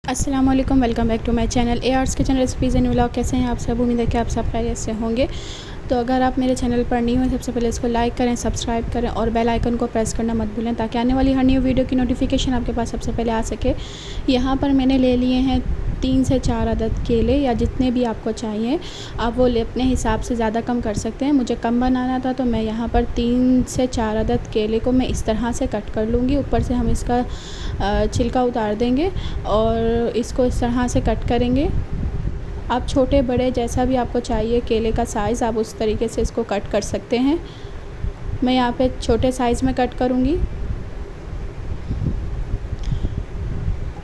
अस्सलाम वालेकुम, welcome back to my channel A arts kitchen recipes and vlog. कैसे हैं आप सब? उम्मीद है कि आप सब खैरियत से होंगे। तो अगर आप मेरे चैनल पर न्यू हैं, सबसे पहले इसको लाइक करें, सब्सक्राइब करें और बेल आइकन को प्रेस करना मत भूलें ताकि आने वाली हर न्यू वीडियो की नोटिफिकेशन आपके पास सबसे पहले आ सके। यहाँ पर मैंने ले लिए हैं 3 से 4 अदद केले, या जितने भी आपको चाहिए आप वो अपने हिसाब से ज़्यादा कम कर सकते हैं। मुझे कम बनाना था तो मैं यहाँ पर 3 से 4 अदद केले को मैं इस तरह से कट कर लूँगी। ऊपर से हम इसका छिलका उतार देंगे और इसको इस तरह से कट करेंगे। आप छोटे बड़े जैसा भी आपको चाहिए केले का साइज़, आप उस तरीके से इसको कट कर सकते हैं। मैं यहाँ पे छोटे साइज़ में कट करूँगी।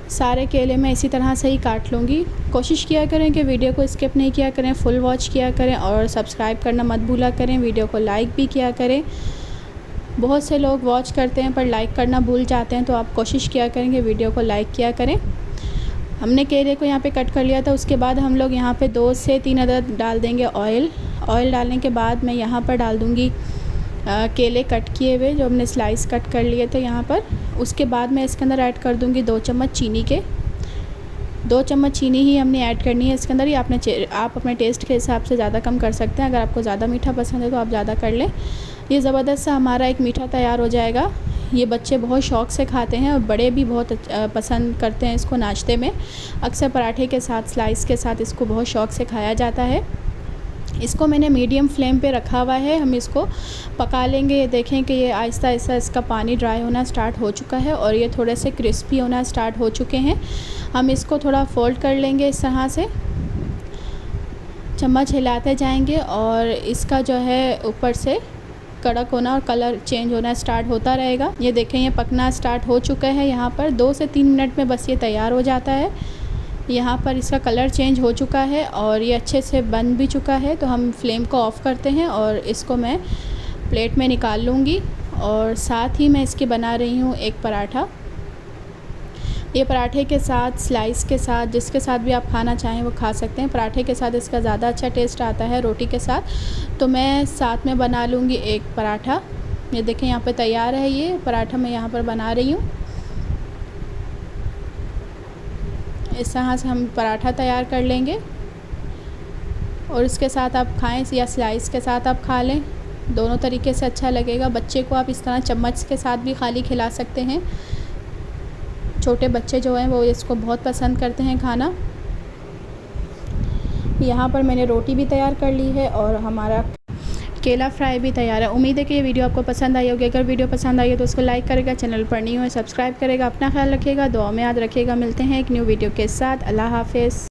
सारे केले मैं इसी तरह से ही काट लूँगी। कोशिश किया करें कि वीडियो को स्किप नहीं किया करें, फुल वॉच किया करें और सब्सक्राइब करना मत भूला करें। वीडियो को लाइक भी किया करें। बहुत से लोग वॉच करते हैं पर लाइक करना भूल जाते हैं, तो आप कोशिश किया करें कि वीडियो को लाइक किया करें। हमने केले को यहाँ पे कट कर लिया था। उसके बाद हम लोग यहाँ पे 2 से 3 अदद डाल देंगे ऑयल। ऑयल डालने के बाद मैं यहाँ पर डाल दूँगी केले कट किए हुए जो हमने स्लाइस कट कर लिए थे यहाँ पर। उसके बाद मैं इसके अंदर ऐड कर दूँगी 2 चम्मच चीनी के। 2 चम्मच चीनी ही हमने ऐड करनी है इसके अंदर। ये आप अपने टेस्ट के हिसाब से ज़्यादा कम कर सकते हैं। अगर आपको ज़्यादा मीठा पसंद है तो आप ज़्यादा कर लें। ये ज़बरदस्त सा हमारा एक मीठा तैयार हो जाएगा। ये बच्चे बहुत शौक़ से खाते हैं और बड़े भी बहुत पसंद करते हैं इसको नाश्ते में। अक्सर पराठे के साथ, स्लाइस के साथ इसको बहुत शौक़ से खाया जाता है। इसको मैंने मीडियम फ्लेम पे रखा हुआ है। हम इसको पका लेंगे। ये देखें कि ये आहिस्ता आहिस्ता इसका पानी ड्राई होना स्टार्ट हो चुका है और ये थोड़े से क्रिस्पी होना स्टार्ट हो चुके हैं। हम इसको थोड़ा फोल्ड कर लेंगे इस तरह से, चम्मच हिलाते जाएंगे और इसका जो है ऊपर से कड़क होना और कलर चेंज होना स्टार्ट होता रहेगा। ये देखें ये पकना स्टार्ट हो चुका है। यहाँ पर 2 से 3 मिनट में बस ये तैयार हो जाता है। यहाँ पर इसका कलर चेंज हो चुका है और ये अच्छे से बन भी चुका है। तो हम फ्लेम को ऑफ़ करते हैं और इसको मैं प्लेट में निकाल लूँगी। और साथ ही मैं इसके बना रही हूँ एक पराठा। ये पराठे के साथ, स्लाइस के साथ, जिसके साथ भी आप खाना चाहें वो खा सकते हैं। पराठे के साथ इसका ज़्यादा अच्छा टेस्ट आता है रोटी के साथ। तो मैं साथ में बना लूँगी एक पराठा। ये देखें यहाँ पे तैयार है। ये पराठा मैं यहाँ पर बना रही हूँ। इस तरह से हम पराठा तैयार कर लेंगे और इसके साथ आप खाएं या स्लाइस के साथ आप खा लें, दोनों तरीके से अच्छा लगेगा। बच्चे को आप इस तरह चम्मच के साथ भी खाली खिला सकते हैं। छोटे बच्चे जो हैं वो इसको बहुत पसंद करते हैं खाना। यहाँ पर मैंने रोटी भी तैयार कर ली है और हमारा केला फ्राई भी तैयार है। उम्मीद है कि ये वीडियो आपको पसंद आई होगी। अगर वीडियो पसंद आई है तो उसको लाइक करेगा, चैनल पर न्यू है सब्सक्राइब करेगा। अपना ख्याल रखिएगा, दुआ में याद रखिएगा। मिलते हैं एक न्यू वीडियो के साथ। अल्लाह हाफ़िज़।